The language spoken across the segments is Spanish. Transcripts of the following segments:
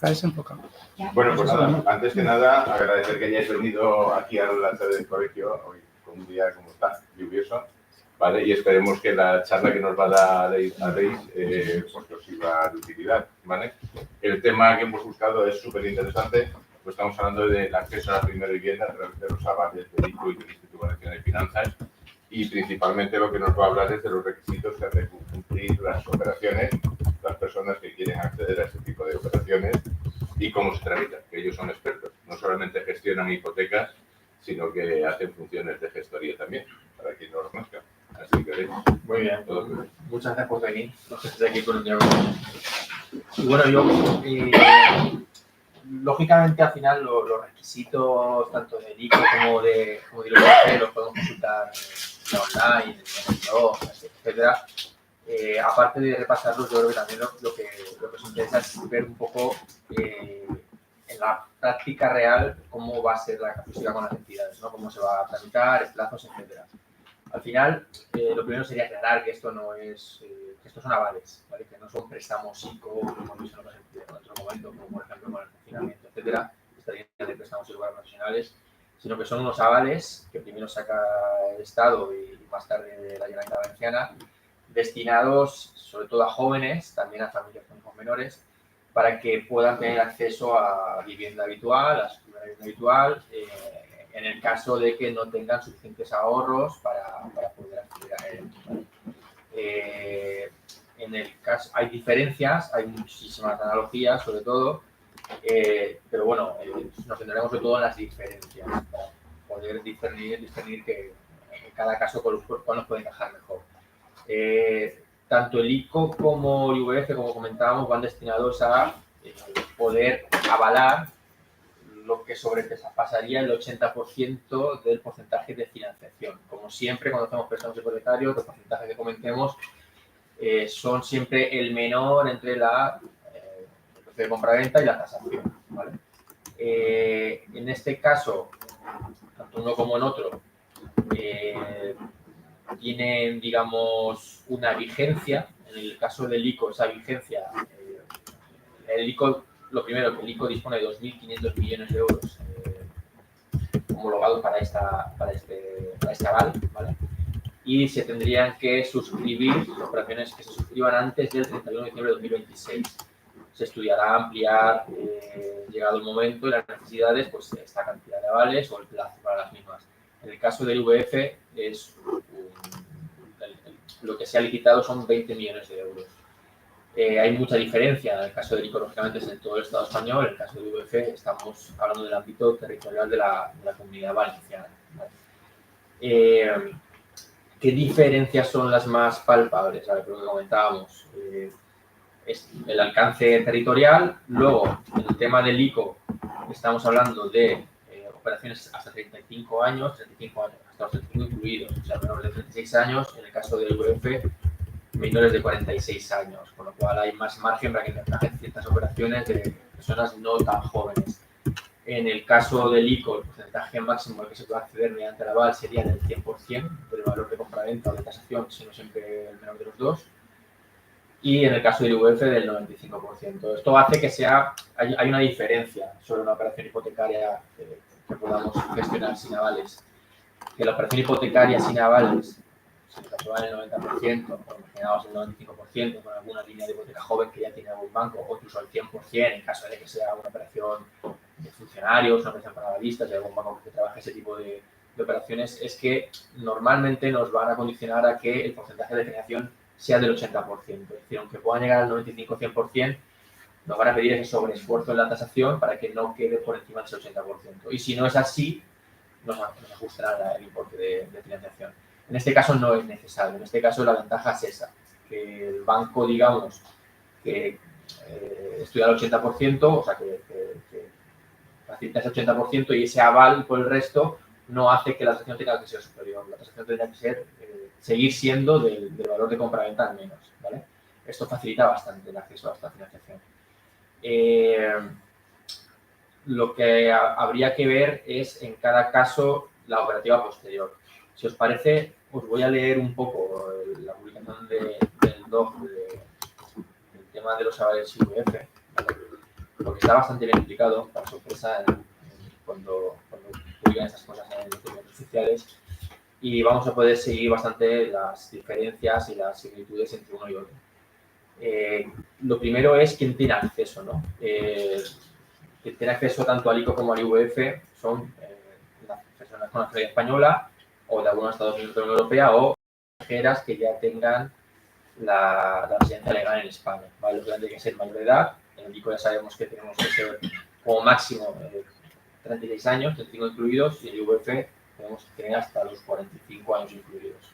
está desenfocado. Bueno, pues nada, antes que nada, agradecer que hayáis venido aquí a la sede del colegio, hoy con un día como está, lluvioso, ¿vale? Y esperemos que la charla que nos va a dar Areis pues os sirva de utilidad, ¿vale? El tema que hemos buscado es súper interesante, pues estamos hablando del acceso a la primera vivienda a través de los avales del ICO y del Instituto Valenciano de Finanzas, y principalmente lo que nos va a hablar es de los requisitos que han de cumplir las operaciones, las personas que quieren acceder a este tipo de operaciones y cómo se tramitan, que ellos son expertos. No solamente gestionan hipotecas, sino que hacen funciones de gestoría también, para quien no lo conozca. Así que muy bien. Todo bien. Muchas gracias por venir. No sé si aquí con el diálogo. Y bueno, yo, lógicamente, al final, los requisitos tanto del ICO como de ICO los podemos consultar online, en el blog, etcétera. Aparte de repasarlos, yo creo que también lo que nos interesa es ver un poco en la práctica real cómo va a ser la capacidad con las entidades, ¿no? Cómo se va a tramitar, plazos, etcétera. Al final, lo primero sería aclarar que esto no es, que estos son avales, ¿vale? Que no son préstamos ICO, como hemos visto en otros momentos, como por ejemplo con el confinamiento, etcétera, estarían de préstamos ICO para profesionales, sino que son unos avales que primero saca el Estado y más tarde la Generalitat Valenciana, destinados sobre todo a jóvenes, también a familias con hijos menores, para que puedan tener acceso a vivienda habitual, a su vivienda habitual, en el caso de que no tengan suficientes ahorros para poder acceder a él. En el caso, hay diferencias, hay muchísimas analogías sobre todo, pero bueno, nos centraremos sobre todo en las diferencias, para poder discernir que en cada caso cuál nos puede encajar mejor. Tanto el ICO como el IVF, como comentábamos, van destinados a poder avalar lo que sobrepasaría el 80% del porcentaje de financiación. Como siempre, cuando hacemos préstamos hipotecarios, los porcentajes que comentemos son siempre el menor entre el precio de compra-venta y la tasación, ¿vale? En este caso, tanto uno como en otro, tienen, digamos, una vigencia. En el caso del ICO, esa vigencia, el ICO, lo primero, que el ICO dispone de 2.500 millones de euros homologados para este aval, ¿vale? Y se tendrían que suscribir, las operaciones que se suscriban antes del 31 de diciembre de 2026. Se estudiará ampliar, llegado el momento y las necesidades, pues esta cantidad de avales o el plazo para las mismas. En el caso del IVF, lo que se ha licitado son 20 millones de euros. Hay mucha diferencia. En el caso del ICO, lógicamente, es en todo el Estado español. En el caso del IVF, estamos hablando del ámbito territorial de la Comunidad Valenciana, ¿vale? ¿Qué diferencias son las más palpables? A ver, lo que comentábamos. Es el alcance territorial. Luego, en el tema del ICO, estamos hablando de operaciones hasta 35 años, hasta los 35 incluidos, o sea, menores de 36 años. En el caso del IVF, menores de 46 años, con lo cual hay más margen para que encajen ciertas operaciones de personas no tan jóvenes. En el caso del ICO, el porcentaje máximo al que se puede acceder mediante el aval sería del 100% del valor de compra-venta o de tasación, sino siempre el menor de los dos. Y en el caso del IVF, del 95%. Esto hace que hay una diferencia sobre una operación hipotecaria que podamos gestionar sin avales. Que la operación hipotecaria sin avales, si nos aprueban el 90%, o imaginaos el 95%, con alguna línea de hipoteca joven que ya tiene algún banco, o incluso el 100% en caso de que sea una operación de funcionarios, una operación para avalistas, de algún banco que trabaje ese tipo de operaciones, es que normalmente nos van a condicionar a que el porcentaje de financiación sea del 80%. Es decir, aunque puedan llegar al 95-100%, nos van a pedir ese sobreesfuerzo en la tasación para que no quede por encima de ese 80%. Y si no es así, nos ajustará el importe de financiación. En este caso no es necesario. En este caso la ventaja es esa, que el banco, digamos, que estudia al 80%, o sea, que facilita ese 80% y ese aval por el resto no hace que la tasación tenga que ser superior. La tasación tendría que ser, seguir siendo del valor de compra-venta al menos, ¿vale? Esto facilita bastante el acceso a esta financiación. Lo que habría que ver es, en cada caso, la operativa posterior. Si os parece, os voy a leer un poco la publicación del DOC del tema de los avales IVF, ¿vale? porque está bastante bien explicado, para sorpresa, cuando publican estas cosas en los documentos oficiales, y vamos a poder seguir bastante las diferencias y las similitudes entre uno y otro. Lo primero es quién tiene acceso, ¿no? Quien tiene acceso tanto al ICO como al IVF son las personas con nacionalidad española o de algunos Estados Unidos de la Unión Europea o extranjeras que ya tengan la residencia legal en España, ¿vale? Los que tienen que ser mayor de edad. En el ICO ya sabemos que tenemos que ser como máximo 36 años, 35 incluidos, y en el IVF tenemos que tener hasta los 45 años incluidos.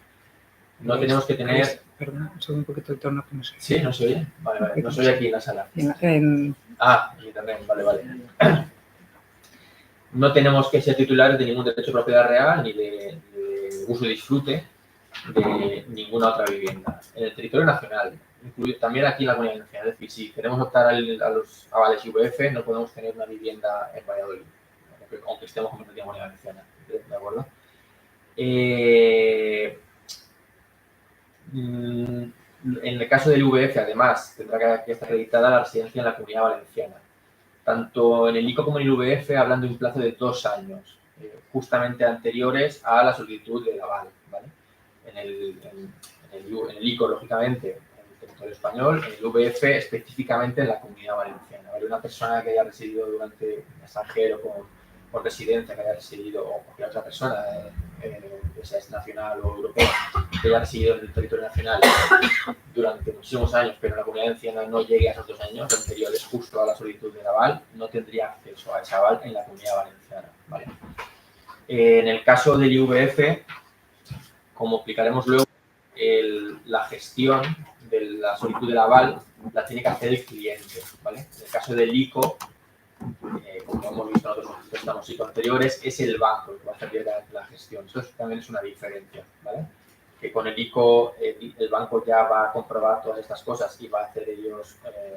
No tenemos que tener... Perdona, sube un poquito el tono que no sé. ¿Sí? ¿No se oye? Vale, vale. No se oye aquí en la sala. En Internet. Vale, vale. No tenemos que ser titulares de ningún derecho de propiedad real ni de uso y disfrute de ninguna otra vivienda. En el territorio nacional, también aquí en la Comunidad Valenciana. Es decir, si queremos optar a los avales IVF, no podemos tener una vivienda en Valladolid, aunque estemos como en la Comunidad Valenciana. ¿De acuerdo? En el caso del IVF, además, tendrá que estar acreditada la residencia en la Comunidad Valenciana. Tanto en el ICO como en el IVF, hablando de un plazo de 2 años, justamente anteriores a la solicitud del aval, ¿vale? En el ICO, lógicamente, en el territorio español, en el IVF, específicamente en la Comunidad Valenciana, ¿vale? Una persona que haya residido durante un extranjero con residencia, que haya residido, o cualquier otra persona, que sea nacional o europea, que haya residido en el territorio nacional durante muchísimos años, pero en la Comunidad Valenciana no llegue a esos 2 años anteriores justo a la solicitud del aval, no tendría acceso a ese aval en la Comunidad Valenciana, ¿vale? En el caso del IVF, como explicaremos luego, la gestión de la solicitud del aval la tiene que hacer el cliente, ¿vale? En el caso del ICO, como hemos visto en otros préstamos ICO anteriores, es el banco el que va a hacer la gestión. Esto también es una diferencia, ¿vale? Que con el ICO el banco ya va a comprobar todas estas cosas y va a hacer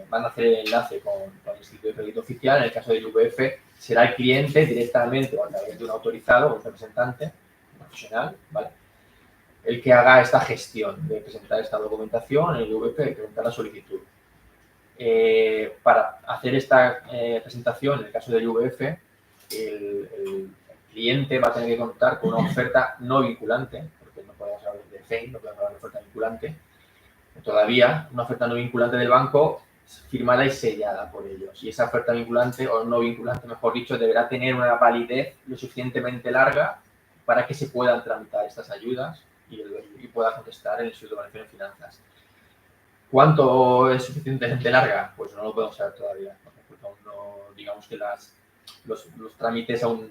van a hacer el enlace con el Instituto de Crédito Oficial. En el caso del IVF será el cliente directamente o a través de un autorizado o un representante profesional, ¿vale? El que haga esta gestión de presentar esta documentación en el IVF, de presentar la solicitud. Para hacer esta presentación, en el caso del IVF, el cliente va a tener que contar con una oferta no vinculante, porque no podemos hablar de FEI, no podemos hablar de oferta vinculante, todavía una oferta no vinculante del banco firmada y sellada por ellos. Y esa oferta vinculante, o no vinculante, mejor dicho, deberá tener una validez lo suficientemente larga para que se puedan tramitar estas ayudas y pueda contestar el Instituto Valenciano de Finanzas. ¿Cuánto es suficientemente larga? Pues no lo podemos saber todavía, porque aún no, digamos que los trámites aún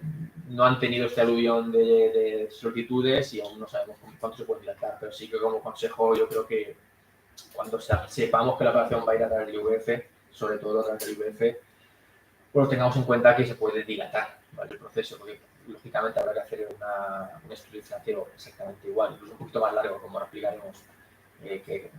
no han tenido este aluvión de solicitudes y aún no sabemos cuánto se puede dilatar, pero sí que como consejo yo creo que cuando sepamos que la operación va a ir a través del IVF, sobre todo a través del IVF, pues tengamos en cuenta que se puede dilatar, ¿vale? El proceso, porque lógicamente habrá que hacer un estudio financiero exactamente igual, incluso un poquito más largo, como ahora explicaremos, que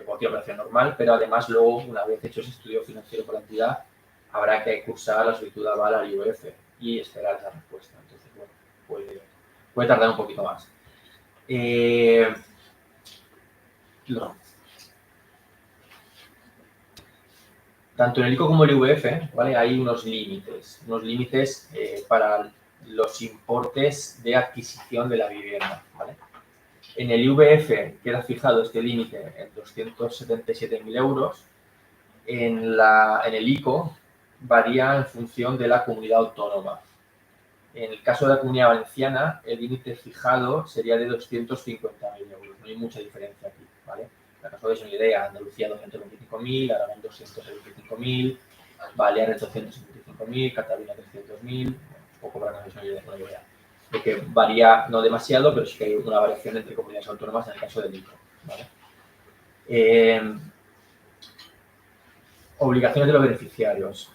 cualquier operación normal, pero además luego, una vez hecho ese estudio financiero por la entidad, habrá que cursar la solicitud de aval al IVF y esperar esa respuesta. Entonces, bueno, puede tardar un poquito más. Tanto en el ICO como en el IVF, ¿vale? Hay unos límites para los importes de adquisición de la vivienda, ¿vale? En el IVF queda fijado este límite en 277.000 euros. En el ICO varía en función de la comunidad autónoma. En el caso de la Comunidad Valenciana, el límite fijado sería de 250.000 euros. No hay mucha diferencia aquí, ¿vale? Para que os hagáis una idea, Andalucía 225.000, Aragón 275.000, Baleares 275.000, Cataluña 300.000, un poco para que os hagáis una idea. De que varía no demasiado, pero sí que hay una variación entre comunidades autónomas en el caso del ICO, ¿vale? Obligaciones de los beneficiarios.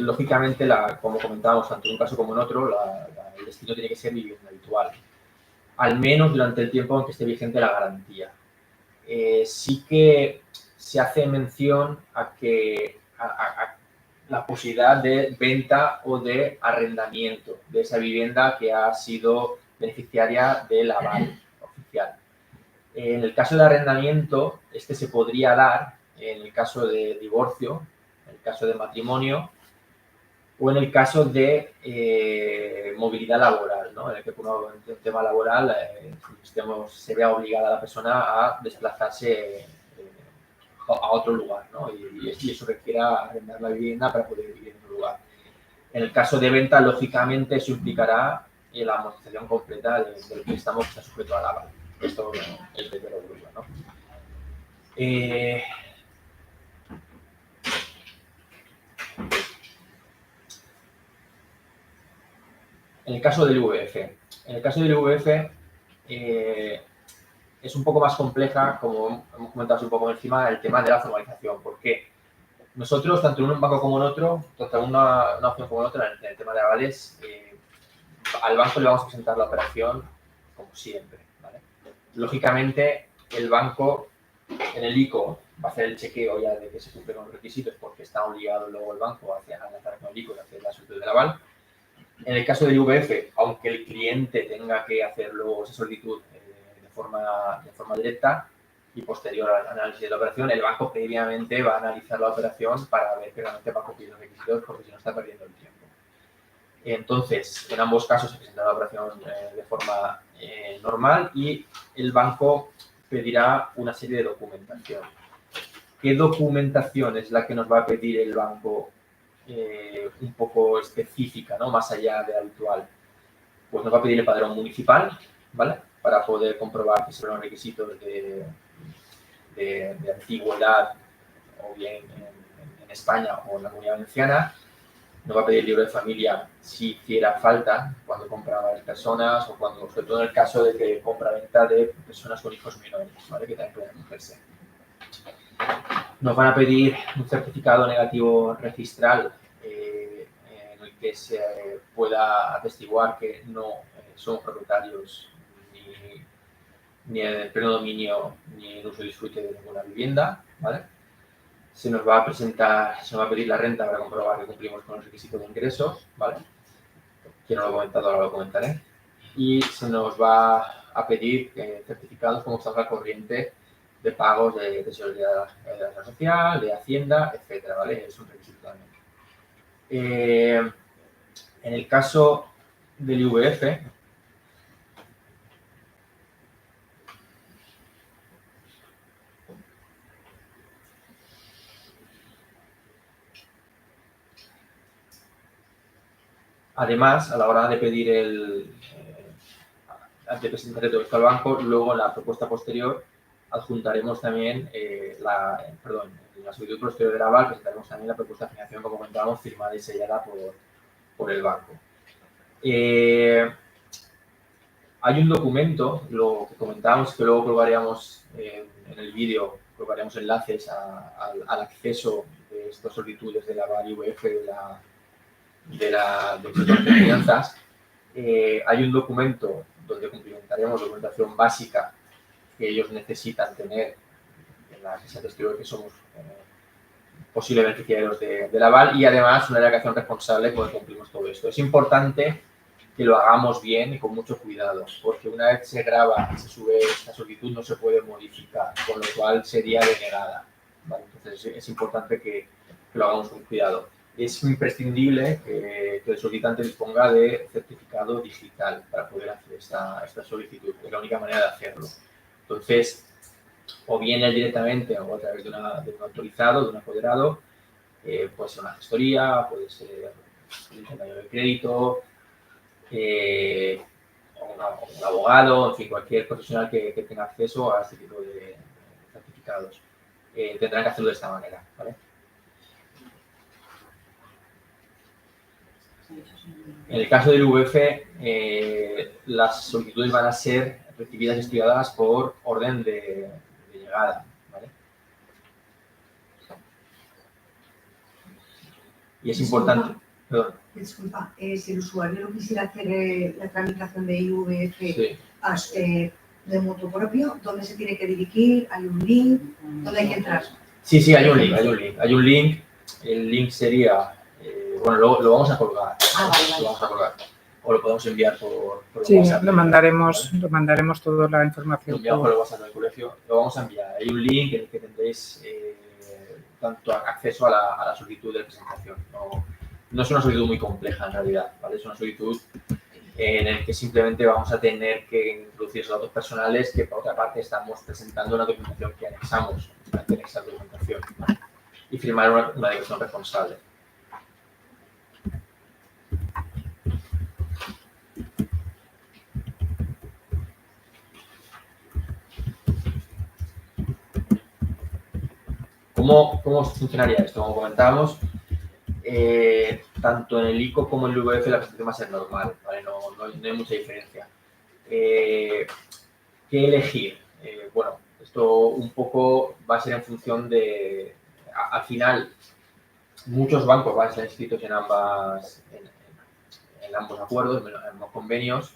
Lógicamente, como comentábamos, tanto en un caso como en otro, el destino tiene que ser vivienda habitual, al menos durante el tiempo en que esté vigente la garantía. Sí que se hace mención a la posibilidad de venta o de arrendamiento de esa vivienda que ha sido beneficiaria del aval oficial. En el caso de arrendamiento, se podría dar en el caso de divorcio, en el caso de matrimonio o en el caso de movilidad laboral, ¿no? En el que por un tema laboral se vea obligada la persona a desplazarse a otro lugar, ¿no? Y eso requiera arrendar la vivienda para poder vivir en un lugar. En el caso de venta, lógicamente, eso implicará la amortización completa del préstamo que está sujeto al aval. Esto es de perogrullo, ¿no? En el caso del IVF, es un poco más compleja, como hemos comentado así un poco encima, el tema de la formalización. ¿Por qué? Nosotros, tanto en un banco como en otro, tanto en una opción como en otra, en el tema de avales, al banco le vamos a presentar la operación como siempre, ¿vale? Lógicamente, el banco en el ICO va a hacer el chequeo ya de que se cumplen los requisitos porque está obligado luego el banco a lanzar con el ICO y hacer la solicitud del aval. En el caso del IVF, aunque el cliente tenga que hacer luego esa solicitud de forma directa y posterior al análisis de la operación, el banco previamente va a analizar la operación para ver que realmente va a cumplir los requisitos porque si no está perdiendo el tiempo. Entonces, en ambos casos se presenta la operación de forma normal y el banco pedirá una serie de documentación. ¿Qué documentación es la que nos va a pedir el banco un poco específica, ¿no? Más allá de habitual? Pues nos va a pedir el padrón municipal, ¿vale? Para poder comprobar que son los requisitos de antigüedad o bien en España o en la Comunidad Valenciana. Nos va a pedir el libro de familia si hiciera falta cuando compra a varias personas o cuando, sobre todo en el caso de que compra-venta de personas con hijos menores, ¿vale? Que también pueden cogerse. Nos van a pedir un certificado negativo registral en el que se pueda atestiguar que no somos propietarios ni en el pleno dominio ni en uso y disfrute de ninguna vivienda, ¿vale? Se nos va a pedir la renta para comprobar que cumplimos con los requisitos de ingresos, ¿vale? Que no lo he comentado, ahora lo comentaré. Y se nos va a pedir certificados como estado al corriente de pagos de seguridad social, de Hacienda, etcétera, ¿vale? Es un requisito también. En el caso del IVF, además, a la hora de pedir de presentar todo esto al banco, luego en la propuesta posterior adjuntaremos también en la solicitud posterior del aval, presentaremos también la propuesta de financiación, como comentábamos, firmada y sellada por el banco. Hay un documento, lo que comentábamos, que luego colgaríamos en el vídeo, colgaríamos enlaces al acceso de estas solicitudes del aval IVF del sector de finanzas. Hay un documento donde cumplimentaremos documentación básica que ellos necesitan tener en la que se atestigua que somos posibles beneficiarios del aval y además una delegación responsable cuando cumplimos todo esto. Es importante que lo hagamos bien y con mucho cuidado, porque una vez se graba y se sube esta solicitud no se puede modificar, con lo cual sería denegada, ¿vale? Entonces es importante que lo hagamos con cuidado. Es imprescindible que el solicitante disponga de certificado digital para poder hacer esta solicitud. Es la única manera de hacerlo. Entonces, o bien él directamente o a través de un autorizado, de un apoderado, puede ser una gestoría, puede ser un intermediario de crédito, o un abogado, en fin, cualquier profesional que tenga acceso a este tipo de certificados. Tendrán que hacerlo de esta manera, ¿vale? En el caso del IVF, las solicitudes van a ser recibidas y estudiadas por orden de llegada, ¿vale? Y es importante... Perdón. Disculpa, si el usuario no quisiera hacer la tramitación de IVF Sí. De motu propio, ¿dónde se tiene que dirigir? ¿Hay un link? ¿Dónde hay que entrar? Sí, hay un link. El link sería... bueno, lo vamos a colgar. Vale. Lo vamos a colgar. O lo podemos enviar por Sí, WhatsApp. lo mandaremos toda la Lo información. enviamos por el WhatsApp del colegio. Lo vamos a enviar. Hay un link en el que tendréis tanto acceso a la solicitud de presentación. no es una solicitud muy compleja en realidad, ¿vale? Es una solicitud en el que simplemente vamos a tener que introducir esos datos personales que por otra parte estamos presentando una documentación que anexamos para tener esa documentación, ¿vale? Y firmar una declaración responsable. ¿Cómo funcionaría esto? Como comentábamos, tanto en el ICO como en el VF la presentación va a ser normal, ¿vale? No hay mucha diferencia. ¿Qué elegir? Bueno, esto un poco va a ser en función de, al final, muchos bancos van a estar inscritos en ambos acuerdos, en ambos convenios.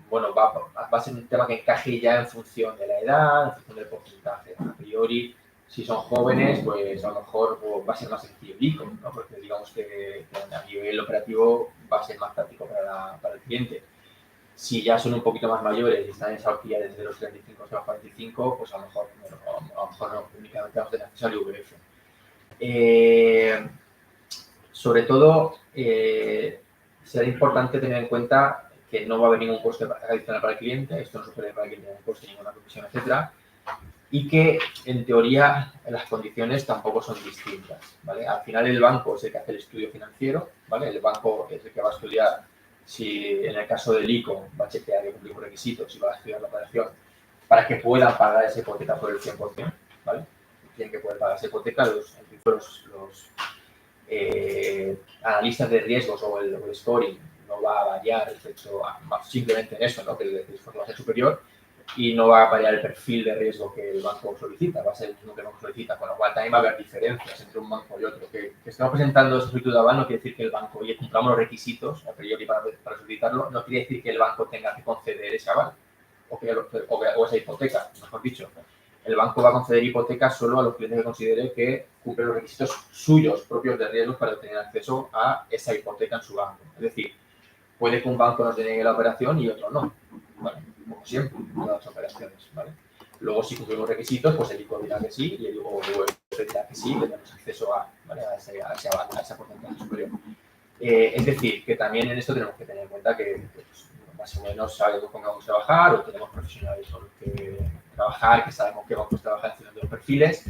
Bueno, va a ser un tema que encaje ya en función de la edad, en función del porcentaje. A priori, si son jóvenes, pues a lo mejor va a ser más sencillo el ICO, ¿no? Porque digamos que a nivel operativo va a ser más práctico para el cliente. Si ya son un poquito más mayores y están en esa horquilla desde los 35 hasta los 45, pues a lo mejor no, únicamente vamos a tener acceso al IVF. Sobre todo, será importante tener en cuenta que no va a haber ningún coste adicional para el cliente, esto no supone para el cliente ningún coste, ninguna comisión, etcétera, y que en teoría las condiciones tampoco son distintas, ¿vale? Al final el banco es el que hace el estudio financiero, ¿vale? El banco es el que va a estudiar si en el caso del ICO va a chequear que cumplimos requisitos y va a estudiar la operación para que puedan pagar esa hipoteca por el 100%, ¿vale? Tienen que poder pagar esa hipoteca los analistas de riesgos o el scoring no va a variar respecto a simplemente en eso, ¿no? Que el esfuerzo va a ser superior y no va a variar el perfil de riesgo que el banco solicita, va a ser el mismo que el banco solicita, con lo cual también va a haber diferencias entre un banco y otro. Que estemos presentando esa solicitud de aval no quiere decir que el banco, oye, cumplamos los requisitos a priori para solicitarlo, no quiere decir que el banco tenga que conceder ese aval o esa hipoteca, mejor dicho. El banco va a conceder hipotecas solo a los clientes que considere que cumplen los requisitos suyos propios de riesgos para tener acceso a esa hipoteca en su banco. Es decir, puede que un banco nos deniegue la operación y otro no, ¿vale? Como siempre, en todas las operaciones, ¿vale? Luego, si cumplimos requisitos, pues el ICO dirá que sí y el IVF dirá que sí, y tenemos acceso ¿vale? a ese porcentaje superior. Es decir, que también en esto tenemos que tener en cuenta que pues, más o menos sabemos con qué vamos a trabajar o tenemos profesionales con los que trabajar, que sabemos qué vamos a trabajar haciendo los perfiles,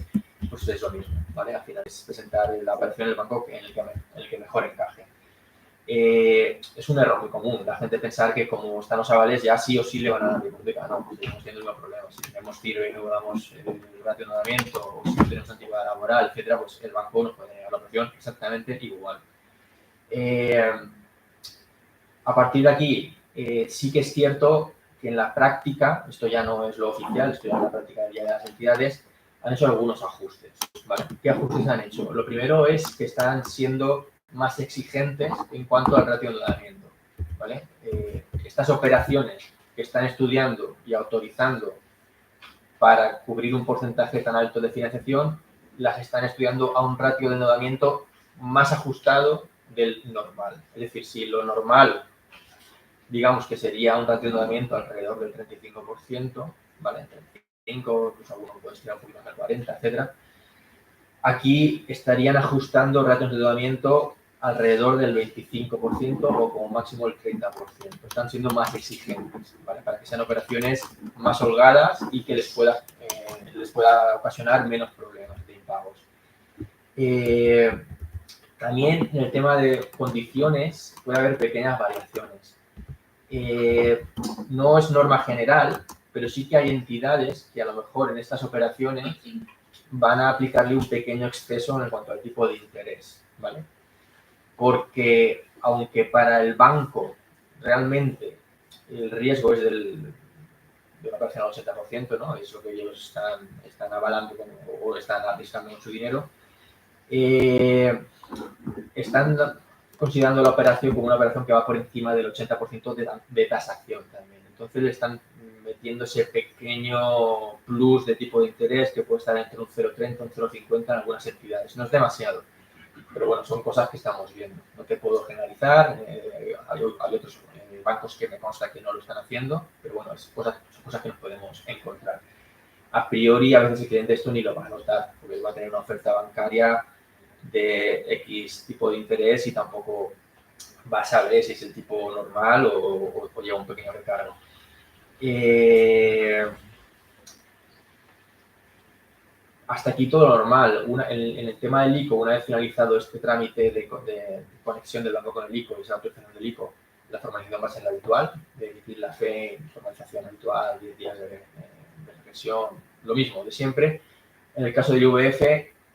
pues es lo mismo, ¿vale? Al final es presentar la operación del banco en el que mejor encaje. Es un error muy común, la gente pensar que como están los avales ya sí o sí le van a dar la hipoteca, no, pues seguimos teniendo el mismo problema. Si tenemos tiro y no damos el ratio de endeudamiento o si no tenemos antigüedad laboral, etcétera, pues el banco nos puede dar la operación exactamente igual. A partir de aquí, sí que es cierto que en la práctica, esto ya no es lo oficial, esto ya es la práctica de las entidades, han hecho algunos ajustes, ¿vale? ¿Qué ajustes han hecho? Lo primero es que están siendo más exigentes en cuanto al ratio de endeudamiento, ¿vale? Estas operaciones que están estudiando y autorizando para cubrir un porcentaje tan alto de financiación, las están estudiando a un ratio de endeudamiento más ajustado del normal. Es decir, si lo normal, digamos que sería un ratio de endeudamiento alrededor del 35%, ¿vale? 35, incluso algunos pueden estirar un poquito más al 40, etcétera. Aquí estarían ajustando ratios de endeudamiento alrededor del 25% o como máximo el 30%. Están siendo más exigentes, ¿vale? Para que sean operaciones más holgadas y que les pueda ocasionar menos problemas de impagos. También en el tema de condiciones puede haber pequeñas variaciones. No es norma general, pero sí que hay entidades que a lo mejor en estas operaciones van a aplicarle un pequeño exceso en cuanto al tipo de interés, ¿vale? Porque aunque para el banco realmente el riesgo es de una operación al 80%, ¿no? Es lo que ellos están avalando o están arriesgando con su dinero, están considerando la operación como una operación que va por encima del 80% de tasación también. Entonces le están metiendo ese pequeño plus de tipo de interés que puede estar entre un 0,30 y un 0,50 en algunas entidades. No es demasiado, pero bueno, son cosas que estamos viendo. No te puedo generalizar, hay otros bancos que me consta que no lo están haciendo, pero bueno, son cosas que nos podemos encontrar. A priori, a veces el cliente esto ni lo va a notar, porque va a tener una oferta bancaria de X tipo de interés y tampoco va a saber si es el tipo normal o lleva un pequeño recargo. Hasta aquí todo normal. En el tema del ICO, una vez finalizado este trámite de conexión del banco con el ICO y esa autorización del ICO, la formalización va a ser la habitual, de emitir la fe, formalización habitual, 10 días de reflexión, lo mismo de siempre. En el caso del IVF,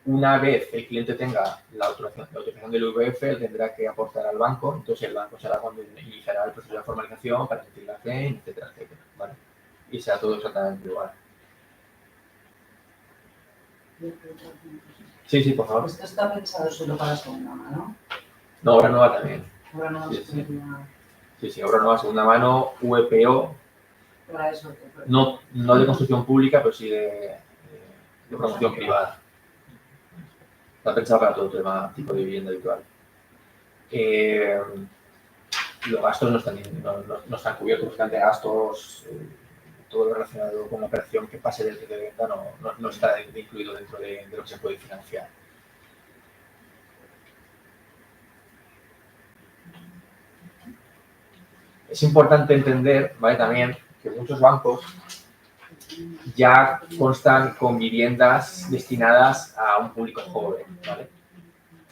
una vez el cliente tenga la autorización del IVF, tendrá que aportar al banco, entonces el banco será cuando iniciará el proceso de formalización para emitir la fe, etcétera, etcétera, ¿vale? Y será todo exactamente igual. Sí, por favor. Esto está pensado solo para segunda mano. No, obra nueva también. Ahora no Sí, sí. Sí, obra nueva, segunda mano, VPO, Para eso. no de construcción pública, pero sí de promoción privada. Está pensado para todo tema tipo de vivienda habitual. Los gastos no están cubiertos, bastante gastos, todo lo relacionado con la operación que pase del de venta no está incluido dentro de lo que se puede financiar. Es importante entender, ¿vale? También que muchos bancos ya constan con viviendas destinadas a un público joven, ¿vale?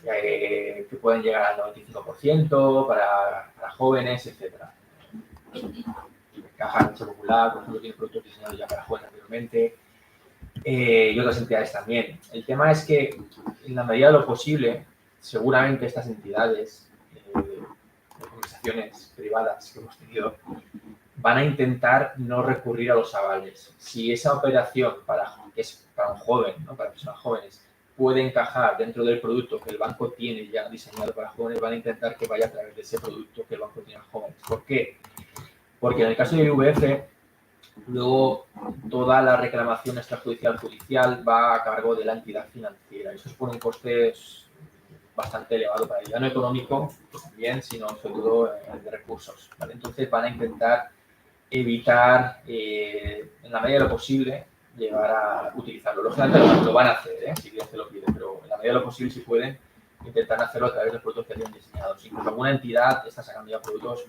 Que pueden llegar al 95% para jóvenes, etc. Caja Leche Popular, por ejemplo, tiene productos diseñados ya para jóvenes anteriormente, y otras entidades también. El tema es que, en la medida de lo posible, seguramente estas entidades, de conversaciones privadas que hemos tenido, van a intentar no recurrir a los avales. Si esa operación que es para un joven, ¿no? Para personas jóvenes, puede encajar dentro del producto que el banco tiene ya diseñado para jóvenes, van a intentar que vaya a través de ese producto que el banco tiene a jóvenes. ¿Por qué? Porque en el caso de IVF, luego toda la reclamación extrajudicial judicial va a cargo de la entidad financiera. Eso supone un coste bastante elevado para ella, no económico también, sino sobre todo de recursos, ¿vale? Entonces van a intentar evitar, en la medida de lo posible, llevar a utilizarlo. Lógicamente lo van a hacer, si se lo pide, pero en la medida de lo posible, si pueden, intentar hacerlo a través de productos que tienen diseñados. Incluso alguna entidad está sacando ya productos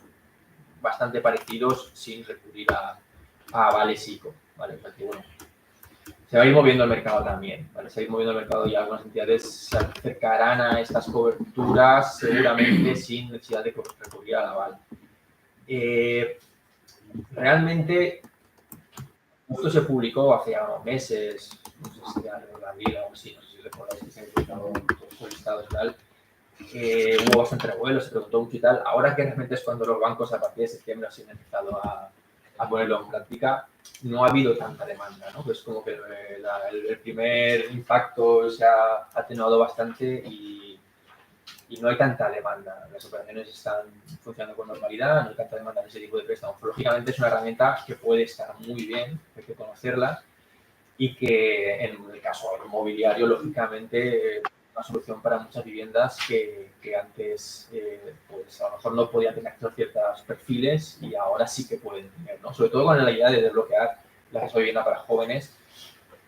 bastante parecidos sin recurrir a avales ICO, ¿vale? O sea que, bueno, se va a ir moviendo el mercado también, ¿vale? Se va a ir moviendo el mercado y algunas entidades se acercarán a estas coberturas seguramente sin necesidad de recurrir al aval. Realmente, esto se publicó hace ya unos meses, no sé si en abril o algo así, no sé si recordáis que se han publicado todos los listados y tal. Hubo bastante revuelo, se preguntó mucho y tal. Ahora que realmente es cuando los bancos a partir de septiembre han empezado a ponerlo en práctica, no ha habido tanta demanda, ¿no? Pues como que el primer impacto se ha atenuado bastante y no hay tanta demanda. Las operaciones están funcionando con normalidad, no hay tanta demanda en ese tipo de préstamos. Pero, lógicamente, es una herramienta que puede estar muy bien, hay que conocerla, y que en el caso inmobiliario, lógicamente, una solución para muchas viviendas que antes pues a lo mejor no podían tener acceso a ciertos perfiles y ahora sí que pueden tener, ¿no? Sobre todo con la idea de desbloquear la acceso a vivienda para jóvenes,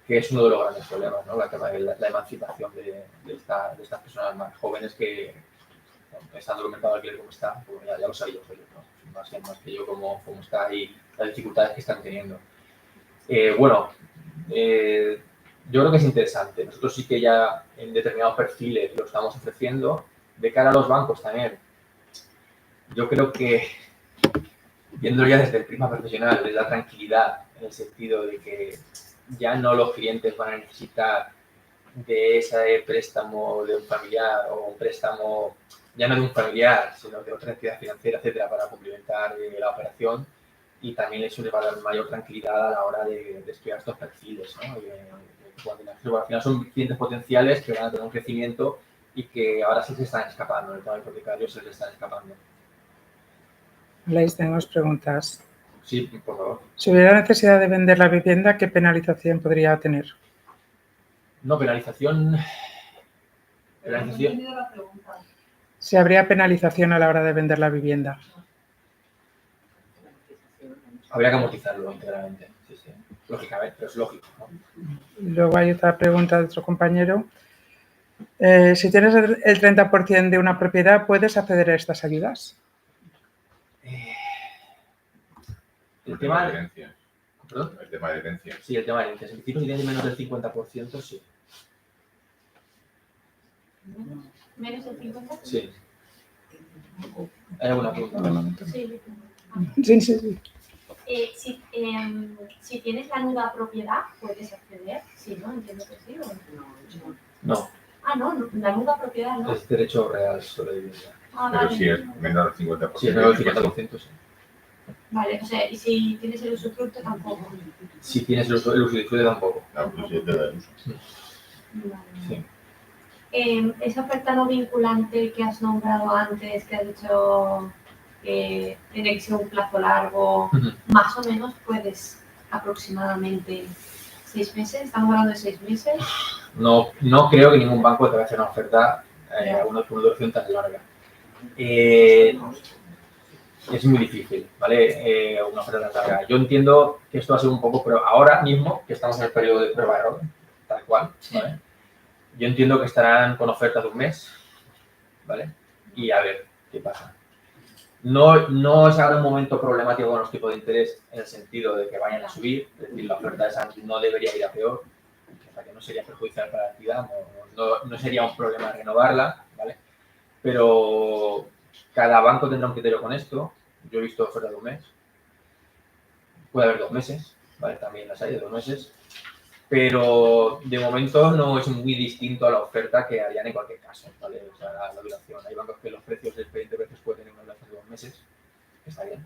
que es uno de los grandes problemas, ¿no? La emancipación de estas personas más jóvenes que, estando en el mercado de alquiler como está, pues ya lo sabéis, ¿no? Más que yo cómo está y las dificultades que están teniendo. Yo creo que es interesante. Nosotros sí que ya en determinados perfiles lo estamos ofreciendo. De cara a los bancos también, yo creo que, viéndolo ya desde el prisma profesional, les da tranquilidad en el sentido de que ya no los clientes van a necesitar de ese préstamo de un familiar o un préstamo ya no de un familiar, sino de otra entidad financiera, etcétera, para complementar la operación. Y también eso les va a dar mayor tranquilidad a la hora de estudiar estos perfiles, ¿no? Al final son clientes potenciales que van a tener un crecimiento y que ahora sí se están escapando, en el tema hipotecario se les están escapando. Leis, tenemos preguntas. Sí, por favor. Si hubiera necesidad de vender la vivienda, ¿qué penalización podría tener? No, penalización. Si habría penalización a la hora de vender la vivienda. Habría que amortizarlo íntegramente, sí, lógicamente, pero es lógico, ¿no? Luego hay otra pregunta de otro compañero. Si tienes el 30% de una propiedad, ¿puedes acceder a estas ayudas? El tema de... herencias. ¿Perdón? El tema de herencias. Sí, el tema de herencias. En principio, si tienes menos del 50%, sí. ¿Menos del 50? Sí. ¿Hay alguna pregunta? Sí. Sí, sí, sí. Si tienes la nuda propiedad, ¿puedes acceder? Sí, ¿no? Entiendo que sí. ¿O no? No, Ah, no, la nuda propiedad no. es derecho real sobre vivienda. Ah, Pero vale. si es menor del 50%. Si es menor del 50%, sí. Vale, o sea, y si tienes el usufructo tampoco. Si tienes el usufructo tampoco. No, pues si te da el uso. Vale. Sí. Esa oferta no vinculante que has nombrado antes, que has dicho que tiene que ser un plazo largo, más o menos puedes aproximadamente 6 meses. Estamos hablando de 6 meses. No creo que ningún banco te vaya a hacer una oferta a una duración tan larga. Es muy difícil, ¿vale? Una oferta tan larga. Yo entiendo que esto va a ser un poco, pero ahora mismo, que estamos en el periodo de prueba-error, tal cual, ¿vale? Yo entiendo que estarán con ofertas de un mes, ¿vale? Y a ver qué pasa. No es ahora un momento problemático con los tipos de interés en el sentido de que vayan a subir, es decir, la oferta esa no debería ir a peor, o sea que no sería perjudicial para la entidad, no sería un problema renovarla, ¿vale? Pero cada banco tendrá un criterio con esto. Yo he visto ofertas de un mes, puede haber 2 meses, ¿vale? También las hay de 2 meses. Pero de momento no es muy distinto a la oferta que harían en cualquier caso, ¿vale? O sea, la duración. Hay bancos que los precios del expediente de precios pueden tener una duración de 2 meses, que está bien.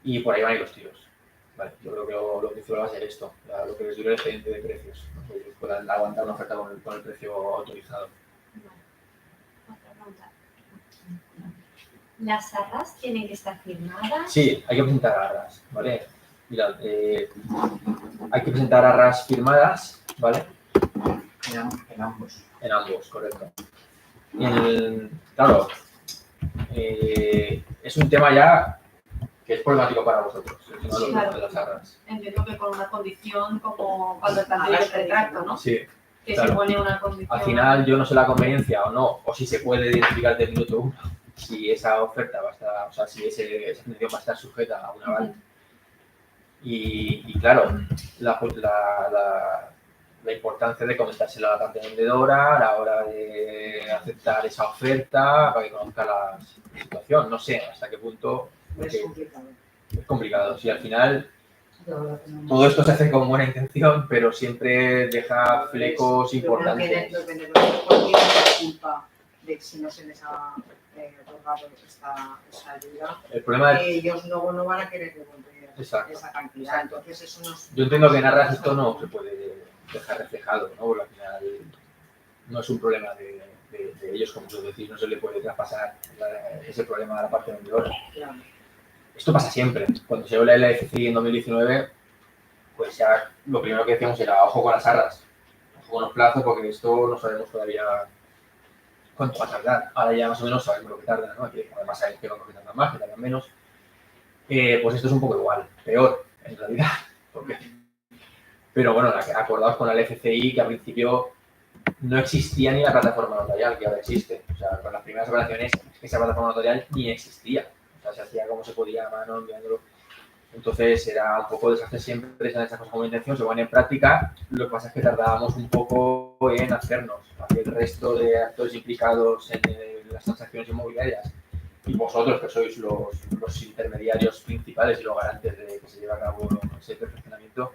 Y por ahí van a ir los tiros, ¿vale? Yo creo que lo principal va a ser esto, lo que les dure el expediente de precios, ¿no? Que puedan aguantar una oferta con el precio autorizado. Otra pregunta. ¿Las arras tienen que estar firmadas? Sí, hay que presentar arras, ¿vale? Mirad, hay que presentar arras firmadas, ¿vale? En ambos. En ambos, correcto. Claro, es un tema ya que es problemático para vosotros, el tema Sí, claro. de las arras. Entiendo que con una condición como cuando el planteamiento del retrato, ¿no? Sí, Que claro. se pone una condición. Al final yo no sé la conveniencia o no, o si se puede identificar desde el minuto 1, si esa oferta va a estar, o sea, si esa condición va a estar sujeta a un aval. Y claro, la importancia de comentárselo a la parte vendedora a la hora de aceptar esa oferta, para que conozca la situación. No sé hasta qué punto. Es complicado. Es complicado. Si al final todo esto se hace con buena intención, pero siempre deja flecos importantes. Los vendedores tienen la culpa de si no se les ha otorgado esta ayuda. El problema es Ellos luego no van a querer devolver esa cantidad. Entonces eso nos... Yo entiendo que en arras esto no se puede dejar reflejado, ¿no? Porque al final no es un problema de ellos, como vosotros decís, no se le puede traspasar ese problema a la parte vendedora. Claro. Esto pasa siempre. Cuando se habla de la LFCI en 2019, pues ya lo primero que decíamos era ojo con las arras, ojo con los plazos, porque esto no sabemos todavía cuánto va a tardar. Ahora ya más o menos sabemos lo que tarda, ¿no? Aquí además hay que tardan más, que tardan menos. Pues esto es un poco igual, peor en realidad. Pero bueno, acordaos con la LFCI que al principio no existía ni la plataforma notarial que ahora existe. O sea, con las primeras operaciones esa plataforma notarial ni existía. O sea, se hacía como se podía a mano enviándolo. Entonces era un poco desastre siempre, esas cosas con intención, se ponen en práctica. Lo que pasa es que tardábamos un poco en hacernos, hacia el resto de actores implicados en las transacciones inmobiliarias. Y vosotros, que sois los intermediarios principales y los garantes de que se lleve a cabo ese perfeccionamiento,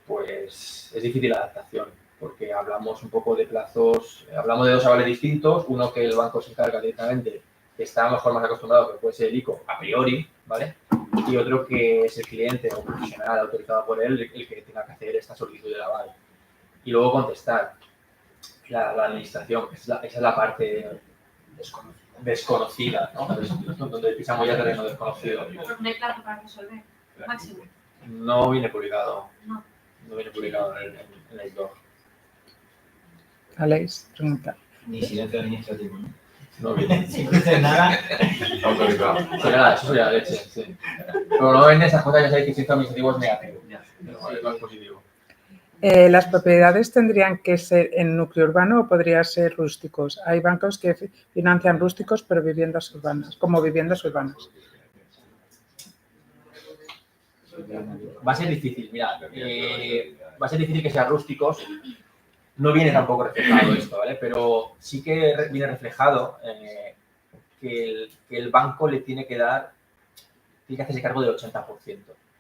pues es difícil la adaptación, porque hablamos un poco de plazos, hablamos de 2 avales distintos, uno que el banco se encarga directamente, que está mejor más acostumbrado, que puede ser el ICO a priori, ¿vale? Y otro que es el cliente o profesional autorizado por él el que tenga que hacer esta solicitud de aval. Y luego contestar la administración, que esa es la parte desconocida, ¿no? Donde pisamos ya terreno desconocido. No hay plazo para resolver, máximo. No viene publicado. No. Viene publicado en el blog. Aleix, pregunta. Ni silencio administrativo, ¿no? No viene. Si no dices nada, Autorizado. Eso sería leche, sí. Pero no en esas cosas ya sabéis que el silencio administrativo es negativo. No es positivo. ¿Las propiedades tendrían que ser en núcleo urbano o podrían ser rústicos? Hay bancos que financian rústicos pero viviendas urbanas, como viviendas urbanas. Va a ser difícil, mira, va a ser difícil que sean rústicos. No viene tampoco reflejado esto, ¿vale? Pero sí que viene reflejado que el banco le tiene que hacerse cargo del 80%,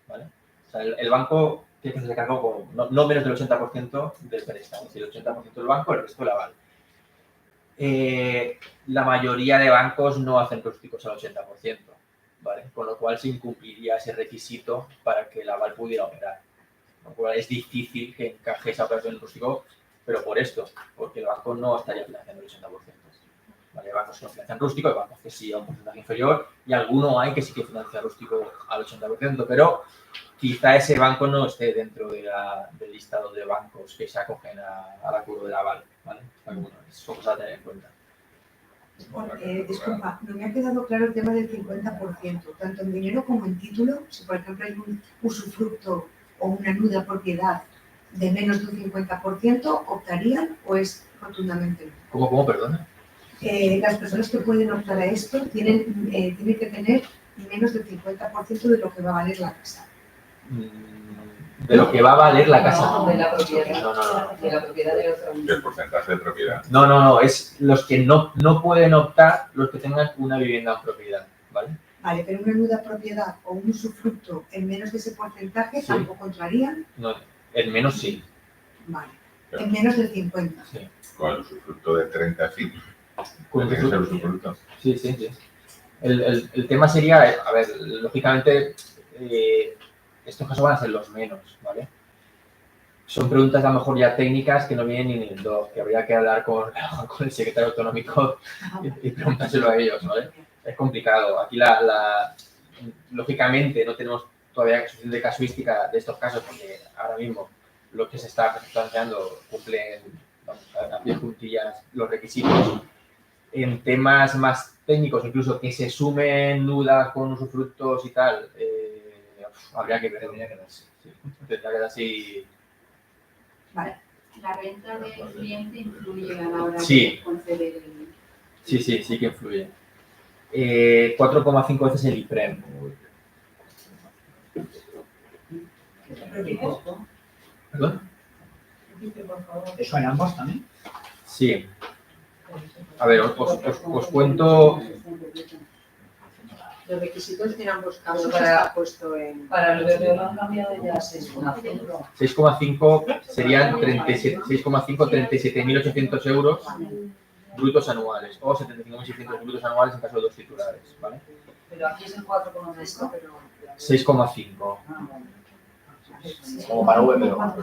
¿vale? O sea, el banco tiene que hacerse cargo con no menos del 80% del préstamo, es decir, el 80% del banco, el resto del aval. La mayoría de bancos no hacen rústicos al 80%, ¿vale? Con lo cual se incumpliría ese requisito para que el aval pudiera operar. Con lo cual es difícil que encaje esa operación en rústico, pero por esto, porque el banco no estaría financiando el 80%. ¿Vale? Hay bancos que no financian rústico, hay bancos que sí a un porcentaje inferior y alguno hay que sí que financia rústico al 80%, pero quizá ese banco no esté dentro del listado de bancos que se acogen al acuerdo del aval, ¿vale? Bueno, son cosas a tener en cuenta. Disculpa, no me ha quedado claro el tema del 50%, tanto en dinero como en título. Si, por ejemplo, hay un usufructo o una nuda propiedad de menos de un 50%, ¿optarían o es rotundamente no? ¿Cómo, perdona? Las personas que pueden optar a esto tienen que tener menos del 50% de lo que va a valer la casa. De lo que va a valer la casa. No, de la propiedad. No. De la propiedad de otro. Del porcentaje de propiedad. No, es los que no pueden optar, los que tengan una vivienda en propiedad, ¿vale? Vale, pero una nuda propiedad o un usufructo en menos de ese porcentaje Sí. tampoco entrarían. No, en menos sí. Vale, Claro. en menos del 50%. Sí. Con el usufructo de 30, sí. Con Tiene que ser usufructo. Sí. El tema sería, a ver, lógicamente, estos casos van a ser los menos, ¿vale? Son preguntas a lo mejor ya técnicas que no vienen ni en el DOC, que habría que hablar con el secretario autonómico y preguntárselo a ellos, ¿vale? Es complicado. Aquí, lógicamente, no tenemos todavía suficiente casuística de estos casos porque ahora mismo lo que se está planteando cumplen a pie juntillas los requisitos. En temas más técnicos, incluso que se sumen nudas con usufructos y tal, habría que ver. Tendría que dar así. Vale. La renta del cliente influye a la hora Sí. de conceder el... Sí que influye. 4,5 veces el IPREM. ¿Perdón? ¿Eso en ambos también? Sí. A ver, os cuento. Los requisitos en ambos casos Para- está puesto en... Para el bebé lo han cambiado ya a 6,5. 6,5 serían 37.800 euros brutos anuales o 75.600 brutos anuales en caso de dos titulares, ¿vale? Pero aquí es el 4,1 esto. 6,5. Como para VPO.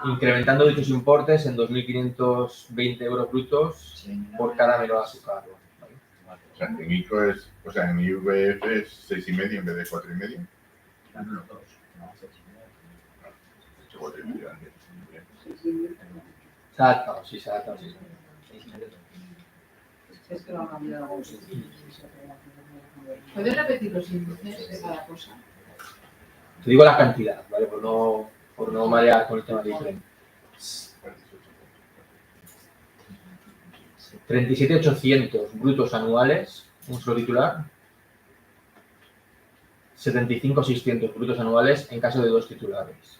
Incrementando dichos importes en 2.520 euros brutos por cada menor a su cargo, ¿vale? O sea, en ICO es, o sea, en IVF es 6,5 en vez de 4,5. Eran los dos. No, 6,5. Se ha adaptado, sí, se ha adaptado, sí. Es que lo han cambiado. ¿Puedes repetir los índices de cada cosa? Te digo la cantidad, ¿vale? Por no marear con el tema de IPREM. 37.800 brutos anuales, un solo titular. 75.600 brutos anuales en caso de dos titulares.